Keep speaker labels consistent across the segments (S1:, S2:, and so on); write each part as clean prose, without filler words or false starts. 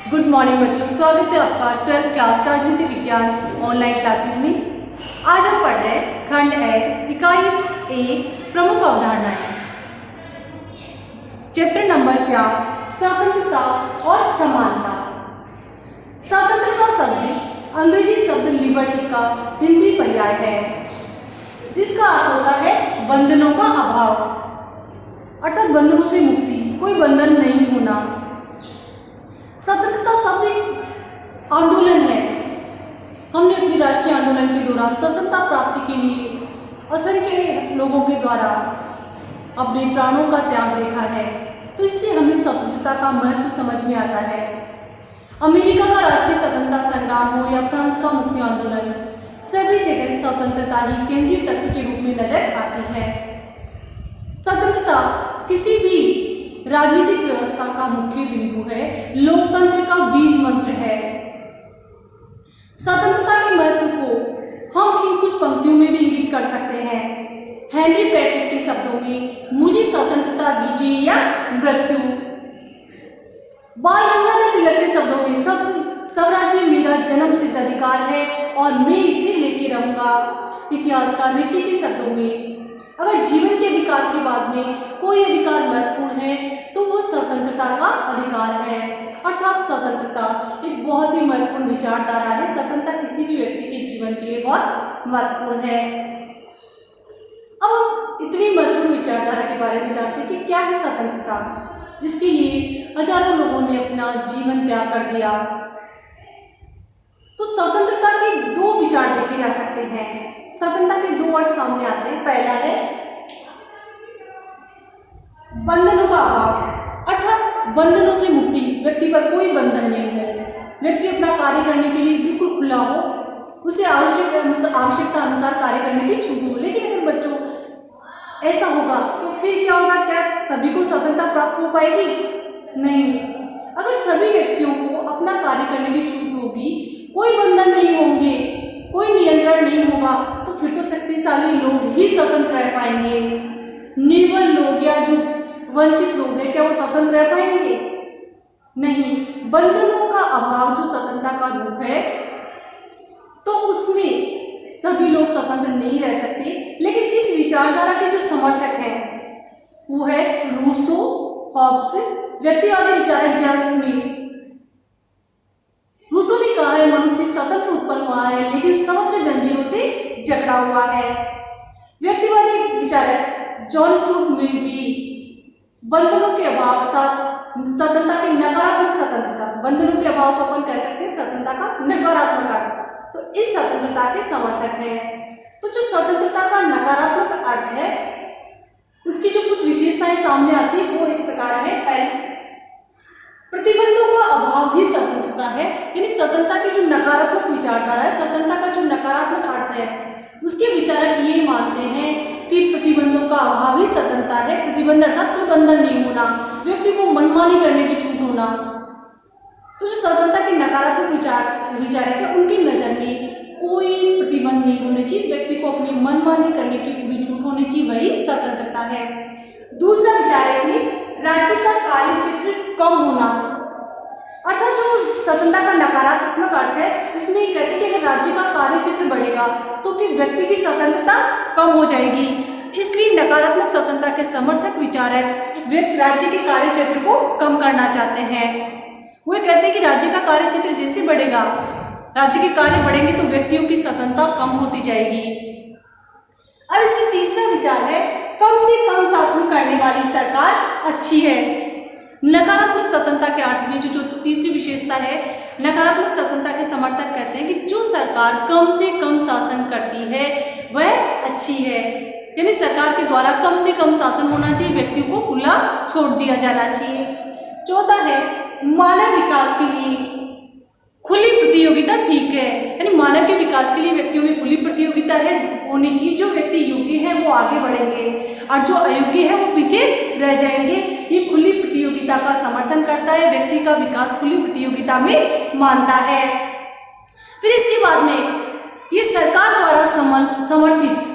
S1: Good morning बच्चों, स्वागत है आपका 12th क्लास राजनीति विज्ञान ऑनलाइन क्लासेस में। आज हम पढ़ रहे हैं खंड है इकाई 1 प्रमुख अवधारणाएं, चैप्टर नंबर 4 स्वतंत्रता और समानता। स्वतंत्रता शब्द अंग्रेजी शब्द लिबर्टी का हिंदी पर्याय है, जिसका अर्थ होता है बंधनों का अभाव, अर्थात बंधनों से मुक्ति, कोई बंधन नहीं होना। स्वतंत्रता शब्द एक आंदोलन है। हमने अपनी राष्ट्रीय आंदोलन के दौरान स्वतंत्रता प्राप्ति के लिए असंख्य लोगों के द्वारा अपने प्राणों का त्याग देखा है, तो इससे हमें स्वतंत्रता का महत्व समझ में आता है। अमेरिका का राष्ट्रीय स्वतंत्रता संग्राम हो या फ्रांस का मुक्ति आंदोलन, सभी जगह स्वतंत्रता ही केंद्रीय तत्व के रूप में नजर आती है। स्वतंत्रता किसी भी राजनीतिक व्यवस्था का मुख्य बिंदु है, लोकतंत्र का बीज मंत्र है। स्वतंत्रता के महत्व को हम इन कुछ पंक्तियों में भी इंगित कर सकते हैं। हेनरी पैट्रिक के शब्दों में, मुझे स्वतंत्रता दीजिए या मृत्यु। बाल गंगाधर तिलक के शब्दों में, स्वराज्य मेरा जन्म सिद्ध अधिकार है और मैं इसे लेके रहूंगा। इतिहासकार रिची के शब्दों में, अगर जीवन के अधिकार के बाद में कोई अधिकार महत्वपूर्ण है तो वो स्वतंत्रता का अधिकार है, अर्थात स्वतंत्रता एक बहुत ही महत्वपूर्ण विचारधारा है। स्वतंत्रता किसी भी व्यक्ति के जीवन के लिए बहुत महत्वपूर्ण है। अब हम इतनी महत्वपूर्ण विचारधारा के बारे में जानते हैं कि क्या है स्वतंत्रता, जिसके लिए हजारों लोगों ने अपना जीवन त्याग कर दिया। तो स्वतंत्रता के दो विचार देखे जा सकते हैं। स्वतंत्रता के दो अर्थ सामने आते हैं। पहला है बंधनों का अभाव, अर्थात बंधनों से मुक्ति, व्यक्ति पर कोई बंधन नहीं हो, व्यक्ति अपना कार्य करने के लिए बिल्कुल खुला हो, उसे आवश्यकता अनुसार कार्य करने की छूट हो। लेकिन अगर बच्चों ऐसा होगा तो फिर क्या होगा? क्या सभी को स्वतंत्रता प्राप्त हो पाएगी? नहीं। अगर सभी व्यक्तियों को अपना कार्य करने की छूट होगी, कोई बंधन नहीं होंगे, कोई नियंत्रण नहीं होगा, तो फिर तो शक्तिशाली लोग ही स्वतंत्र रह पाएंगे। निर्बल लोग या जो वंचित लोग हैं, क्या वो स्वतंत्र रह पाएंगे? नहीं। बंधनों का अभाव जो स्वतंत्रता का रूप है, तो उसमें सभी लोग स्वतंत्र नहीं रह सकते। लेकिन इस विचारधारा के जो समर्थक हैं वो है रूसो, हॉब्स, व्यक्तिवादी विचारक जेम्स मिल। रूसो ने कहा है मनुष्य स्वतंत्र उत्पन्न हुआ है, लेकिन समग्र जंजीरों से जकड़ा हुआ है। व्यक्तिवादी विचारक जॉन स्टुअर्ट मिल भी बंधनों के अभाव अर्थात स्वतंत्रता के नकारात्मक स्वतंत्रता, बंधनों के अभाव को अपन कह सकते हैं स्वतंत्रता का नकारात्मक अर्थ, तो इस स्वतंत्रता के समर्थक हैं। तो जो स्वतंत्रता का नकारात्मक अर्थ है, उसकी जो कुछ विशेषताएं सामने आती है वो इस प्रकार है। पहले, प्रतिबंधों का अभाव ही स्वतंत्रता है, यानी स्वतंत्रता की जो नकारात्मक विचारधारा है, स्वतंत्रता का जो नकारात्मक अर्थ है, उसके विचारक ये मानते हैं कि प्रतिबंधों का अभाव ही स्वतंत्रता है। प्रतिबंध अर्थात कोई बंधन नहीं होना, व्यक्ति को मनमानी करने की छूट होना। तो जो स्वतंत्रता के नकारात्मक विचारक है, उनकी नजर में कोई प्रतिबंध नहीं होने चाहिए, व्यक्ति को अपनी मनमानी करने की पूरी छूट होनी चाहिए, वही स्वतंत्रता है। दूसरा विचार है इसमें राज्य का कार्यक्षेत्र कम होना, अर्थात जो स्वतंत्रता का नकारात्मक अर्थ है, इसमें कहते हैं कि अगर राज्य का कार्यक्षेत्र बढ़ेगा तो कि व्यक्ति की स्वतंत्रता कम हो जाएगी। इसलिए नकारात्मक स्वतंत्रता के समर्थक विचारक व्यक्ति राज्य के कार्यक्षेत्र को कम करना चाहते हैं। वो कहते हैं कि राज्य का कार्यक्षेत्र जैसे बढ़ेगा, राज्य के कार्य बढ़ेंगे तो व्यक्तियों की स्वतंत्रता कम होती जाएगी। अब इसमें तीसरा विचार है कम से कम शासन करने वाली सरकार अच्छी है। नकारात्मक स्वतंत्रता के अर्थ में जो तीसरी विशेषता है, नकारात्मक स्वतंत्रता के समर्थक कहते हैं कि जो सरकार कम से कम शासन करती है वह अच्छी है, यानी सरकार के द्वारा कम से कम शासन होना चाहिए, व्यक्तियों को खुला छोड़ दिया जाना चाहिए। चौथा है मानव विकास के लिए खुली प्रतियोगिता ठीक है, यानी मानव के विकास के लिए व्यक्तियों में खुली प्रतियोगिता है होनी चाहिए। जो व्यक्ति योग्य है वो आगे बढ़ेंगे और जो अयोग्य है वो पीछे रह जाएंगे। ये खुली प्रतियोगिता का समर्थन करता है, व्यक्ति का विकास खुली प्रतियोगिता में मानता है। फिर इसके बाद में ये सरकार द्वारा समर्थित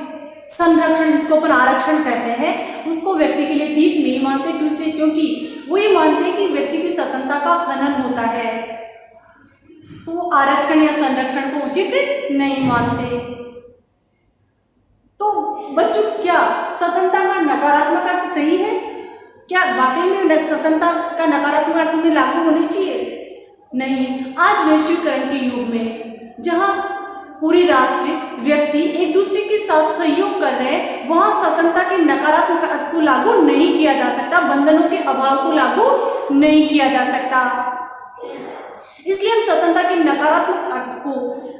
S1: संरक्षण, जिसको अपन आरक्षण कहते हैं, उसको व्यक्ति के लिए ठीक नहीं मानते। क्योंकि वो ये मानते हैं कि व्यक्ति की स्वतंत्रता का हनन होता है तो वो आरक्षण या संरक्षण को उचित नहीं मानते। तो बच्चों, क्या स्वतंत्रता का नकारात्मक अर्थ सही है? क्या वाकई में स्वतंत्रता का नकारात्मक अर्थ में लागू होनी चाहिए? नहीं। आज वैश्वीकरण के युग में जहाँ पूरी राष्ट्र व्यक्ति एक दूसरे के साथ सहयोग कर रहे हैं, वहां स्वतंत्रता के नकारात्मक अर्थ को लागू नहीं किया जा सकता, बंधनों के अभाव को लागू नहीं किया जा सकता। इसलिए हम स्वतंत्रता के नकारात्मक अर्थ को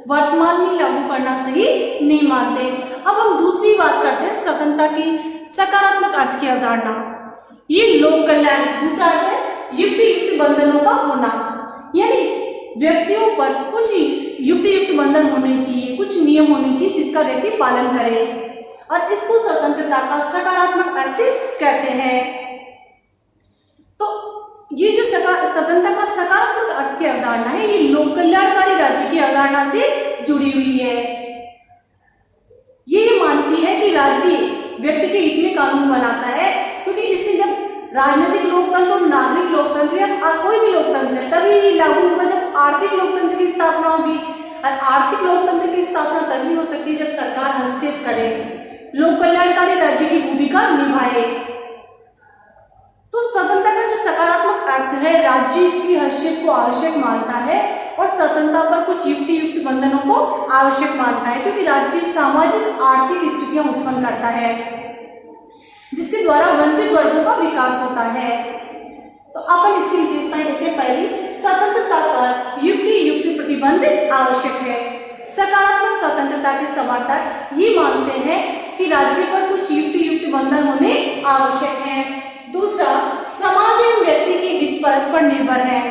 S1: वर्तमान में लागू करना सही नहीं मानते। अब हम दूसरी बात करते हैं स्वतंत्रता की सकारात्मक अर्थ की अवधारणा। ये लोक कल्याण, दूसरा अर्थ है युक्त बंधनों का होना, यानी व्यक्तियों पर कुछ युक्त बंधन होने चाहिए, कुछ नियम होने चाहिए जिसका व्यक्ति पालन करे, और इसको स्वतंत्रता का सकारात्मक अर्थ कहते हैं। तो ये जो स्वतंत्रता का सकारात्मक अर्थ की अवधारणा है, ये लोक कल्याणकारी राज्य की अवधारणा से जुड़ी हुई है। ये मानती है कि राज्य व्यक्ति के हित में कानून बनाता है, क्योंकि इससे जब राजनीतिक लोकतंत्र और नागरिक लोकतंत्र या कोई भी लोकतंत्र है तभी लागू होगा जब आर्थिक लोकतंत्र की स्थापना होगी, और आर्थिक लोकतंत्र की स्थापना तभी हो सकती है जब सरकार हस्तक्षेप करे, लोक कल्याणकारी राज्य की भूमिका निभाए। तो स्वतंत्रता का जो सकारात्मक अर्थ है, राज्य की हस्तक्षेप को आवश्यक मानता है और स्वतंत्रता पर कुछ युक्त बंधनों को आवश्यक मानता है, क्योंकि राज्य सामाजिक आर्थिक स्थितियां उत्पन्न करता है जिसके द्वारा वंचित वर्गों का विकास होता है। तो अपन इसकी विशेषताएं देखते हैं। पहली, स्वतंत्रता पर युक्त प्रतिबंध आवश्यक है। सकारात्मक स्वतंत्रता के समर्थक ये मानते हैं कि राज्य पर कुछ युक्त बंधन होने आवश्यक है। दूसरा, समाज एवं व्यक्ति के हित परस्पर निर्भर है।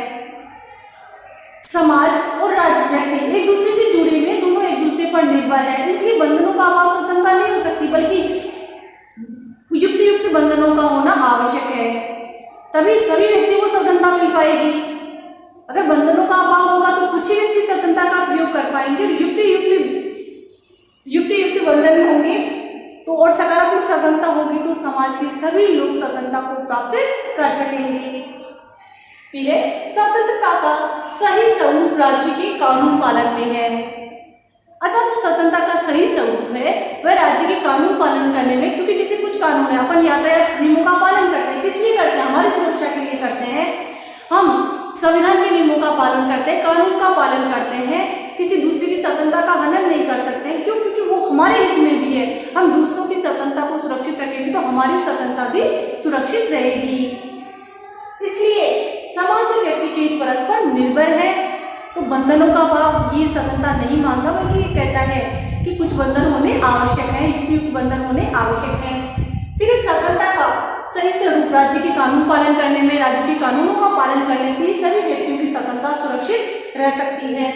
S1: समाज और राज्य व्यक्ति एक दूसरे से जुड़े हुए, दोनों एक दूसरे पर निर्भर है, इसलिए बंधनों का अभाव स्वतंत्रता नहीं हो सकती, बल्कि युक्त बंधनों का होना आवश्यक है, तभी सभी व्यक्तियों को स्वतंत्रता मिल पाएगी। अगर बंधनों का अभाव होगा तो कुछ ही व्यक्ति स्वतंत्रता का प्रयोग कर पाएंगे, युक्त बंधन होंगे तो और सकारात्मक स्वतंत्रता होगी तो समाज के सभी लोग स्वतंत्रता को प्राप्त कर सकेंगे। फिर स्वतंत्रता का सही स्वरूप राज्य के कानून पालन में है, अर्थात जो स्वतंत्रता का सही स्वरूप है वह राज्य के कानून पालन करने में, क्योंकि जैसे कुछ कानून है, अपन यातायात नियमों का पालन करते हैं, किस लिए करते हैं? हमारी सुरक्षा के लिए करते हैं। हम संविधान के नियमों का पालन करते हैं, कानून का पालन करते हैं, किसी दूसरे की स्वतंत्रता का हनन नहीं कर सकते हैं। क्यों? क्योंकि वो हमारे हित में भी है। हम दूसरों की स्वतंत्रता को सुरक्षित रखेंगे तो हमारी स्वतंत्रता भी सुरक्षित रहेगी। इसलिए समाज और व्यक्ति के हित परस्पर निर्भर है, तो बंधनों का भाव ये स्वतंत्रता नहीं मानता, बल्कि ये कहता है कि कुछ बंधन होने आवश्यक है, युक्त बंधन होने आवश्यक है। फिर इस स्वतंत्रता का सही स्वरूप राज्य के कानून पालन करने में, राज्य के कानूनों का पालन करने से सभी व्यक्तियों की स्वतंत्रता सुरक्षित रह सकती है।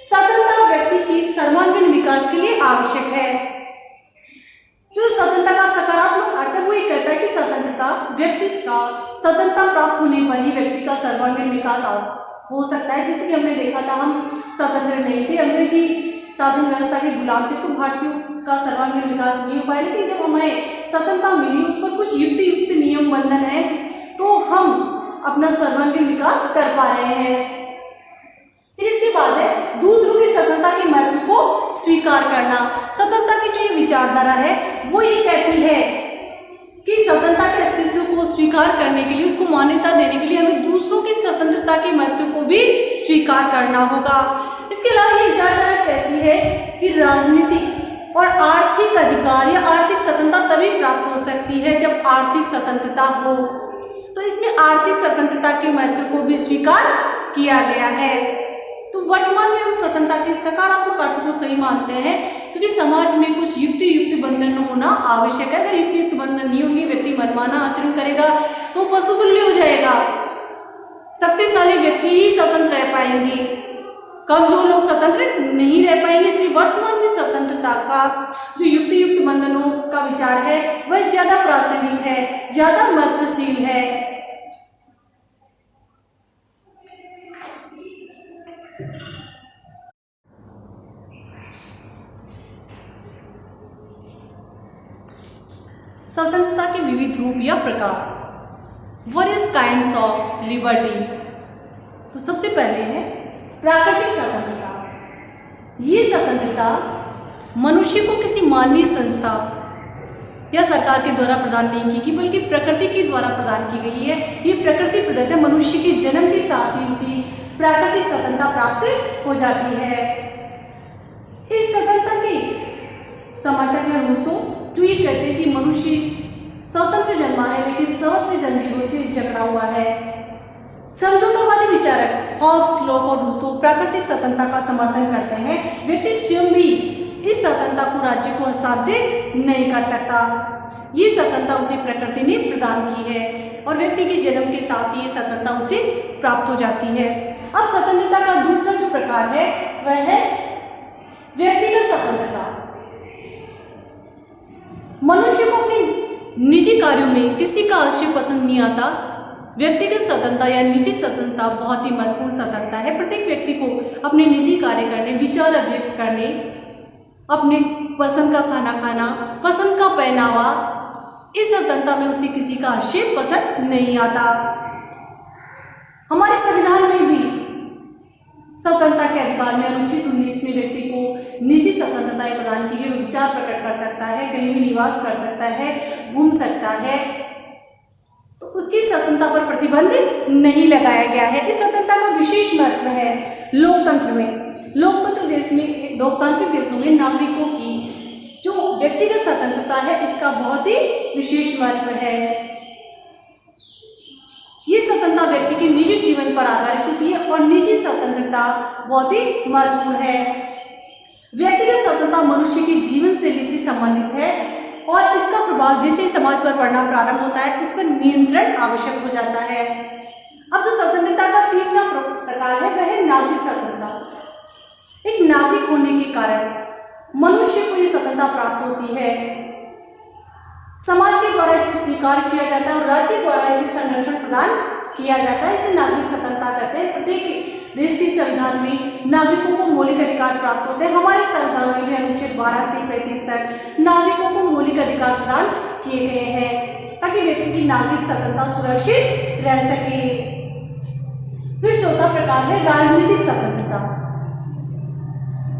S1: स्वतंत्रता व्यक्ति की सर्वांगीण विकास के लिए आवश्यक है। जो स्वतंत्रता का सकारात्मक अर्थ है वो ये कहता है कि स्वतंत्रता प्राप्त होने पर ही व्यक्ति का सर्वांगीण विकास हो सकता है। जैसे कि हमने देखा था, हम स्वतंत्र नहीं थे, अंग्रेजी शासन व्यवस्था के गुलाम थे, तो भारतीयों का सर्वांगीण विकास नहीं हो पाया। लेकिन जब हमें स्वतंत्रता मिली, उस पर कुछ युक्त नियम बंधन है, तो हम अपना सर्वांगीण विकास कर पा रहे हैं। फिर इसके बाद है दूसरों की स्वतंत्रता के महत्व को स्वीकार करना। स्वतंत्रता की जो ये विचारधारा है वो ये कहती है कि स्वतंत्रता के अस्तित्व को स्वीकार करने के लिए, उसको मान्यता देने के लिए हमें दूसरों की स्वतंत्रता के महत्व को भी स्वीकार करना होगा। इसके अलावा ये विचारधारा कहती है कि राजनीतिक और आर्थिक अधिकार या आर्थिक स्वतंत्रता तभी प्राप्त हो सकती है जब आर्थिक स्वतंत्रता हो। तो इसमें आर्थिक स्वतंत्रता के महत्व को भी स्वीकार किया गया है। तो वर्तमान में हम स्वतंत्रता के सकारात्मक अर्थ को सही मानते हैं, क्योंकि समाज में कुछ युक्त बंधन होना आवश्यक है। अगर युक्त बंधन नहीं होंगे, व्यक्ति मनमाना आचरण करेगा तो पशुतुल्य हो जाएगा। शक्तिशाली व्यक्ति ही स्वतंत्र रह पाएंगे, कमजोर लोग स्वतंत्र नहीं रह पाएंगे। इसलिए वर्तमान में स्वतंत्रता का जो युक्त बंधनों का विचार है वह ज्यादा प्रासंगिक है, ज्यादा महत्वशील है। स्वतंत्रता के विविध रूप या प्रकार। Various kinds of liberty. तो सबसे पहले है प्राकृतिक स्वतंत्रता। ये स्वतंत्रता मनुष्य को किसी मानवीय संस्था या सरकार के द्वारा प्रदान नहीं की गई, बल्कि प्रकृति के द्वारा प्रदान की गई है। ये प्रकृति प्रदत्त है। मनुष्य के जन्म के साथ ही उसी प्राकृतिक स्वतंत्रता प्राप्त हो जाती है। इस स्वतंत्रता के समर्थक है रूसो, जो ये कहते हैं कि मनुष्य स्वतंत्र जन्मा है लेकिन सर्वत्र जंजीरों से जकड़ा हुआ है। समझौतावादी विचारक हॉब्स, लॉक और रूसो प्राकृतिक स्वतंत्रता का समर्थन करते हैं। व्यक्ति स्वयं भी इस स्वतंत्रता को राज्य को हस्तांतरित नहीं कर सकता। ये स्वतंत्रता उसे प्रकृति ने प्रदान की है और व्यक्ति के जन्म के साथ ही ये स्वतंत्रता उसे प्राप्त हो जाती है। अब स्वतंत्रता का दूसरा जो प्रकार है वह है व्यक्तिगत स्वतंत्रता। मनुष्य को अपने निजी कार्यों में किसी का हस्तक्षेप पसंद नहीं आता। व्यक्तिगत स्वतंत्रता या निजी स्वतंत्रता बहुत ही महत्वपूर्ण स्वतंत्रता है। प्रत्येक व्यक्ति को अपने निजी कार्य करने, विचार अभिव्यक्त करने, अपने पसंद का खाना खाना, पसंद का पहनावा, इस स्वतंत्रता में उसे किसी का हस्तक्षेप पसंद नहीं आता। हमारे संविधान में भी स्वतंत्रता के अधिकार में अनुच्छेद 19 में व्यक्ति को निजी स्वतंत्रताएं प्रदान की गई। वो विचार प्रकट कर सकता है, कहीं भी निवास कर सकता है, घूम सकता है, तो उसकी स्वतंत्रता पर प्रतिबंध नहीं लगाया गया है। इस स्वतंत्रता का विशेष महत्व है लोकतंत्र में। लोकतांत्रिक देशों में नागरिकों की जो व्यक्तिगत स्वतंत्रता है इसका बहुत ही विशेष महत्व है। ये स्वतंत्रता व्यक्ति के निजी जीवन पर आधारित होती है और निजी स्वतंत्रता बहुत ही महत्वपूर्ण है। व्यक्तिगत स्वतंत्रता मनुष्य की जीवन शैली से संबंधित है और इसका प्रभाव जैसे समाज पर पड़ना प्रारंभ होता है इस पर नियंत्रण आवश्यक हो जाता है। अब जो स्वतंत्रता का तीसरा प्रकार है वह है नागरिक स्वतंत्रता। एक नागरिक होने के कारण मनुष्य को ये स्वतंत्रता प्राप्त होती है। समाज के द्वारा इसे स्वीकार किया जाता है और राज्य द्वारा इसे संरक्षण प्रदान किया जाता है। इसे नागरिक स्वतंत्रता कहते हैं। प्रत्येक देश के संविधान में नागरिकों को मौलिक अधिकार प्राप्त होते हैं। हमारे संविधान में भी अनुच्छेद 12 से 35 तक नागरिकों को मौलिक अधिकार प्रदान किए गए हैं ताकि व्यक्ति की नागरिक स्वतंत्रता सुरक्षित रह सके। फिर चौथा प्रकार है राजनीतिक स्वतंत्रता।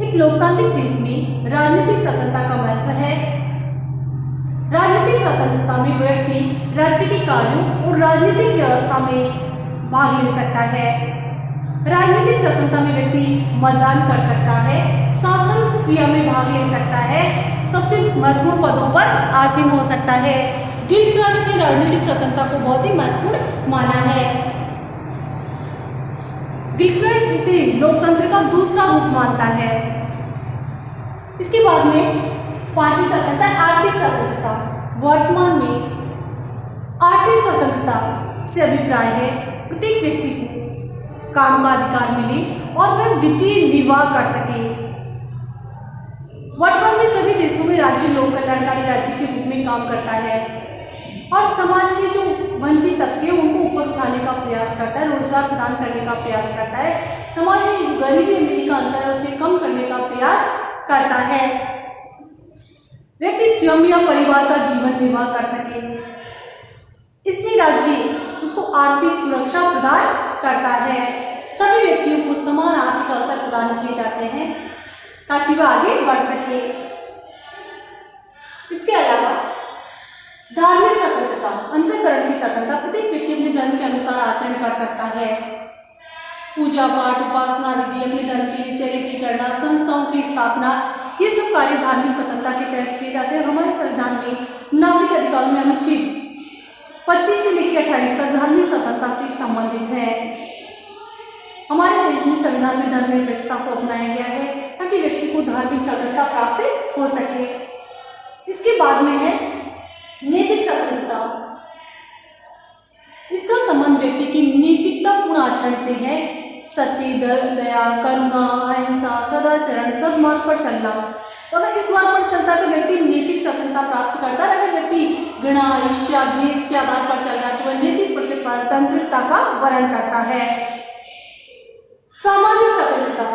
S1: एक लोकतांत्रिक देश में राजनीतिक स्वतंत्रता का महत्व है। राजनीतिक स्वतंत्रता में व्यक्ति राज्य के कार्यों और राजनीतिक व्यवस्था में भाग ले सकता है। राजनीतिक स्वतंत्रता में व्यक्ति मतदान कर सकता है, शासन क्रिया में भाग ले सकता है, सबसे महत्वपूर्ण पदों पर आसीन हो सकता है। गिल्ड राष्ट्र ने राजनीतिक स्वतंत्रता को बहुत ही महत्वपूर्ण माना है। गिल्ड राष्ट्र इसे लोकतंत्र का दूसरा रूप मानता है। इसके बाद में पांचवी स्वतंत्रता आर्थिक स्वतंत्रता। वर्तमान में आर्थिक स्वतंत्रता से अभिप्राय है प्रत्येक व्यक्ति को काम का अधिकार मिले और वह वित्तीय निर्वाह कर सके। वर्तमान में सभी देशों में राज्य लोक कल्याणकारी राज्य के रूप में काम करता है और समाज के जो वंचित तबके उनको ऊपर उठाने का प्रयास करता है, रोजगार प्रदान करने का प्रयास करता है, समाज में जो गरीबी अमीरी का अंतर है उसे कम करने का प्रयास करता है। व्यक्ति स्वयं या परिवार का जीवन निर्वाह कर सके, इसमें राज्य उसको आर्थिक सुरक्षा प्रदान करता है। सभी व्यक्तियों को समान आर्थिक अवसर प्रदान किए जाते हैं ताकि वह आगे बढ़ सके। इसके अलावा धार्मिक स्वतंत्रता, अंतःकरण की स्वतंत्रता। प्रत्येक व्यक्ति अपने धर्म के अनुसार आचरण कर सकता है। पूजा पाठ, उपासना विधि, अपने धर्म के लिए चैरिटी करना, संस्थाओं की स्थापना, ये सब कार्य धार्मिक स्वतंत्रता के तहत किए जाते हैं। हमारे संविधान में नागरिक अधिकारों में अनुच्छेद 25 से लेकर 28 तक धार्मिक स्वतंत्रता से संबंधित है। हमारे देश में संविधान में धर्मनिरपेक्षता को अपनाया गया है ताकि व्यक्ति को धार्मिक स्वतंत्रता प्राप्त हो सके। इसके बाद में है नैतिक स्वतंत्रता। इसका संबंध व्यक्ति की नैतिकतापूर्ण आचरण से है। सत्य, दया, करुणा, अहिंसा, सदाचरण, सद्मार्ग पर चलना। तो अगर इस मार्ग पर चलता है तो व्यक्ति नैतिक स्वतंत्रता प्राप्त करता है। अगर व्यक्ति घृणा, ईर्ष्या, द्वेष के आधार पर चल रहा है तो वह नैतिक प्रतिबद्धता का वर्ण करता है। सामाजिक स्वतंत्रता।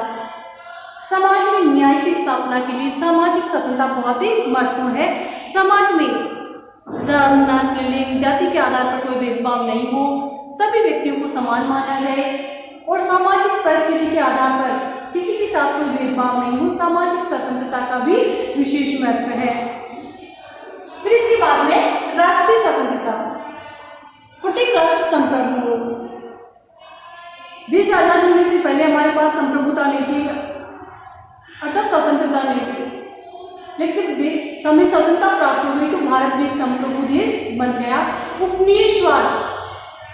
S1: समाज में न्याय की स्थापना के लिए सामाजिक स्वतंत्रता बहुत ही महत्वपूर्ण है। समाज में धर्म, नस्ल, लिंग, जाति के आधार पर कोई भेदभाव नहीं हो, सभी व्यक्तियों को समान माना जाए, और सामाजिक परिस्थिति के आधार पर किसी के साथ कोई भेदभाव नहीं हो, सामाजिक स्वतंत्रता का भी विशेष महत्व है। फिर इसके बाद में राष्ट्रीय स्वतंत्रता। प्रत्येक राष्ट्र संप्रभु हो। देश आजाद होने से पहले हमारे पास संप्रभुता नहीं थी, अर्थात स्वतंत्रता नहीं थी, लेकिन जब हमें स्वतंत्रता प्राप्त हो गई तो भारत भी एक संप्रभु देश बन गया। उपनिवेशवाद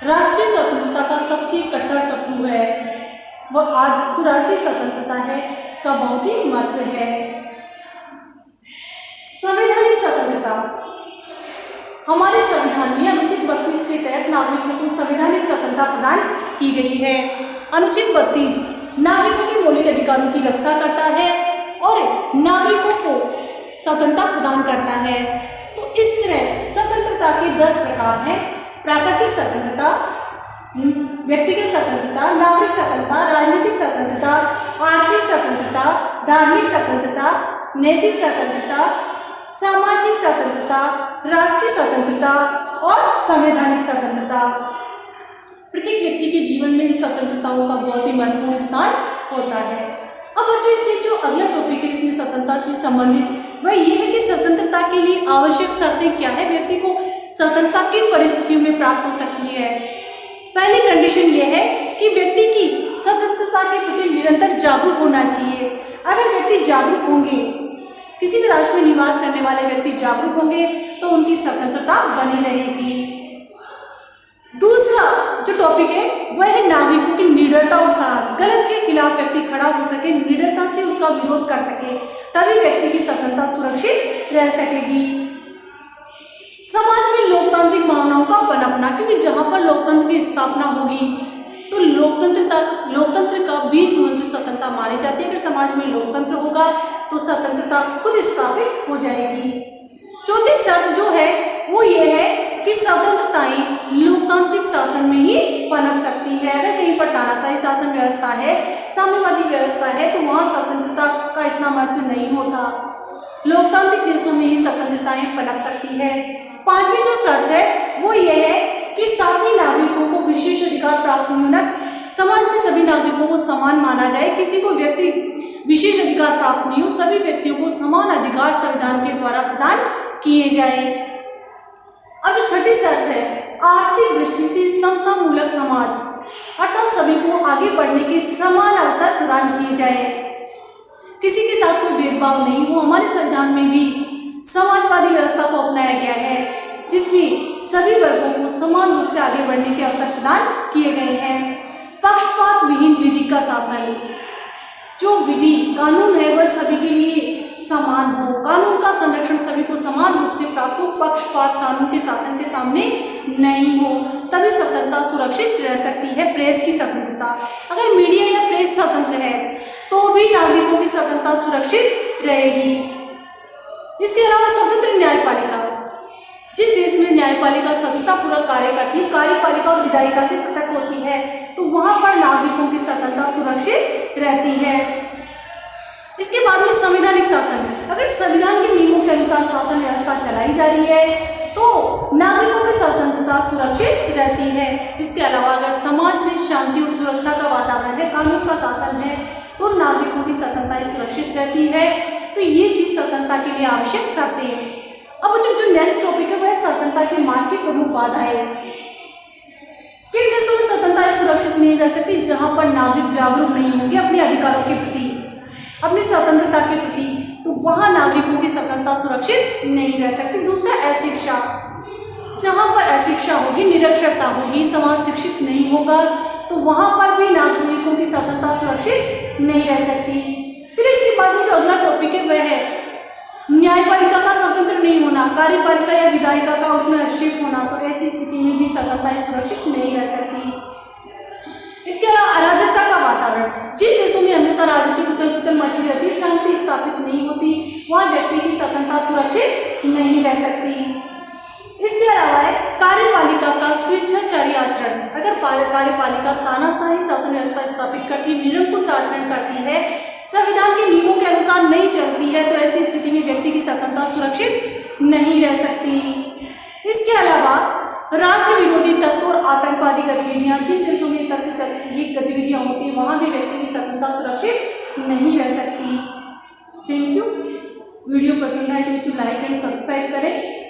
S1: राष्ट्रीय स्वतंत्रता का सबसे कट्टर शत्रु है। वह आज जो राष्ट्रीय स्वतंत्रता है इसका बहुत ही महत्व है। संवैधानिक स्वतंत्रता। हमारे संविधान में अनुच्छेद 32 के तहत नागरिकों को संवैधानिक स्वतंत्रता प्रदान की गई है। अनुच्छेद 32 नागरिकों के मौलिक अधिकारों की रक्षा करता है और नागरिकों को स्वतंत्रता प्रदान करता है। तो इस तरह स्वतंत्रता के 10 प्रकार हैं। प्राकृतिक स्वतंत्रता, व्यक्तिगत स्वतंत्रता, नागरिक स्वतंत्रता, राजनीतिक स्वतंत्रता, आर्थिक स्वतंत्रता, धार्मिक स्वतंत्रता, नैतिक स्वतंत्रता, सामाजिक स्वतंत्रता, राष्ट्रीय स्वतंत्रता और संवैधानिक स्वतंत्रता। प्रत्येक व्यक्ति के जीवन में इन स्वतंत्रताओं का बहुत ही महत्वपूर्ण स्थान होता है। अब बच्चों इससे जो अगला टॉपिक है इसमें स्वतंत्रता से संबंधित वह ये है कि स्वतंत्रता के लिए आवश्यक शर्तें क्या है, व्यक्ति को स्वतंत्रता किन परिस्थितियों में प्राप्त हो सकती है। पहली कंडीशन ये है कि व्यक्ति की स्वतंत्रता के प्रति निरंतर जागरूक होना चाहिए। अगर व्यक्ति जागरूक होंगे, किसी भी राष्ट्र में निवास करने वाले व्यक्ति जागरूक होंगे तो उनकी स्वतंत्रता बनी रहेगी। दूसरा जो टॉपिक है वह है नागरिकों की निडरता और साहस। गलत के खिलाफ व्यक्ति खड़ा हो सके, निडरता से उसका विरोध कर सके, तभी व्यक्ति की स्वतंत्रता सुरक्षित रह सकेगी। समाज में लोकतांत्रिक भावनाओं का पनपना, क्योंकि जहां पर लोकतंत्र की स्थापना होगी तो लोकतंत्र का बीज मंत्र स्वतंत्रता मानी जाती है। अगर समाज में लोकतंत्र होगा तो स्वतंत्रता खुद स्थापित हो जाएगी। चौथी शर्त जो है वो ये है कि स्वतंत्रताएं लोकतांत्रिक शासन में ही पनप सकती है। अगर कहीं पर तानाशाही शासन व्यवस्था है, साम्यवादी व्यवस्था है तो वहां स्वतंत्रता का इतना महत्व नहीं होता। लोकतांत्रिक देशों में ही स्वतंत्रताएं पनप सकती है। पांचवी जो शर्त है वो ये है कि सभी नागरिकों को विशेष अधिकार प्राप्त नहीं होना। समाज में सभी नागरिकों को समान माना जाए, किसी को व्यक्ति विशेष अधिकार प्राप्त नहीं हो, सभी व्यक्तियों को समान अधिकार संविधान के द्वारा प्रदान किए जाए। अब जो छठी शर्त है आर्थिक दृष्टि से समतामूलक समाज, अर्थात सभी को आगे बढ़ने के समान अवसर प्रदान किए जाए, किसी के साथ कोई भेदभाव नहीं हो। हमारे संविधान में भी समाजवादी व्यवस्था को अपनाया गया है जिसमें सभी वर्गों को समान रूप से आगे बढ़ने के अवसर प्रदान किए गए हैं। पक्षपात विहीन विधि का शासन, जो विधि कानून है वह सभी के लिए समान हो, कानून का संरक्षण सभी को समान रूप से प्राप्त हो, पक्षपात कानून के शासन के सामने नहीं हो, तभी स्वतंत्रता सुरक्षित रह सकती है। प्रेस की स्वतंत्रता, अगर मीडिया या प्रेस स्वतंत्र है तो भी नागरिकों की स्वतंत्रता सुरक्षित रहेगी। इसके अलावा स्वतंत्र न्यायपालिका, जिस देश में न्यायपालिका स्वतंत्रतापूर्वक कार्य करती है, कार्यपालिका और विधायिका से पृथक होती है, तो वहां पर नागरिकों की स्वतंत्रता सुरक्षित रहती है। इसके बाद में संवैधानिक शासन, अगर संविधान के नियमों के अनुसार शासन व्यवस्था चलाई जा रही है तो नागरिकों की स्वतंत्रता सुरक्षित रहती है। इसके अलावा अगर समाज में शांति और सुरक्षा का वातावरण है, कानून का शासन है, तो नागरिकों की स्वतंत्रता सुरक्षित रहती है। तो ये थी स्वतंत्रता के लिए आवश्यक शर्तें। अब जो नेक्स्ट टॉपिक है वह स्वतंत्रता के मार्ग की प्रमुख बाधाएं। किन देशों में स्वतंत्रता सुरक्षित नहीं रह सकती? जहां पर नागरिक जागरूक नहीं होंगे अपने अधिकारों के प्रति, अपनी स्वतंत्रता के प्रति, तो वहां नागरिकों की स्वतंत्रता सुरक्षित नहीं रह सकती। दूसरा अशिक्षा, जहां पर अशिक्षा होगी, निरक्षरता होगी, समाज शिक्षित नहीं होगा, तो वहां पर भी नागरिकों की स्वतंत्रता सुरक्षित नहीं रह सकती। फिर इसके बाद में जो अगला टॉपिक है वह है न्यायपालिका का स्वतंत्र नहीं होना, कार्यपालिका या विधायिका का उसमें हस्तक्षेप होना, तो ऐसी स्थिति में भी स्वतंत्रता सुरक्षित नहीं रह सकती। इसके अलावा अराजकता का वातावरण, जिन देशों में हमेशा राजनीतिक उथल पुथल मची रहती, शांति स्थापित नहीं होती, वहां व्यक्ति की स्वतंत्रता सुरक्षित नहीं रह सकती। इसके अलावा है कार्यपालिका का स्वेच्छाचारी आचरण, अगर कार्यपालिका तानाशाही शासन व्यवस्था स्थापित करती, निरंकुश आचरण करती है, संविधान के नियमों के अनुसार नहीं चलती है, तो ऐसी स्थिति में व्यक्ति की स्वतंत्रता सुरक्षित नहीं रह सकती। इसके अलावा राष्ट्र विरोधी तत्व और आतंकवादी गतिविधियां, जिन देशों में ये गतिविधियां संस्था सुरक्षित नहीं रह सकती। Thank you. वीडियो पसंद आए तो लाइक एंड सब्सक्राइब करें।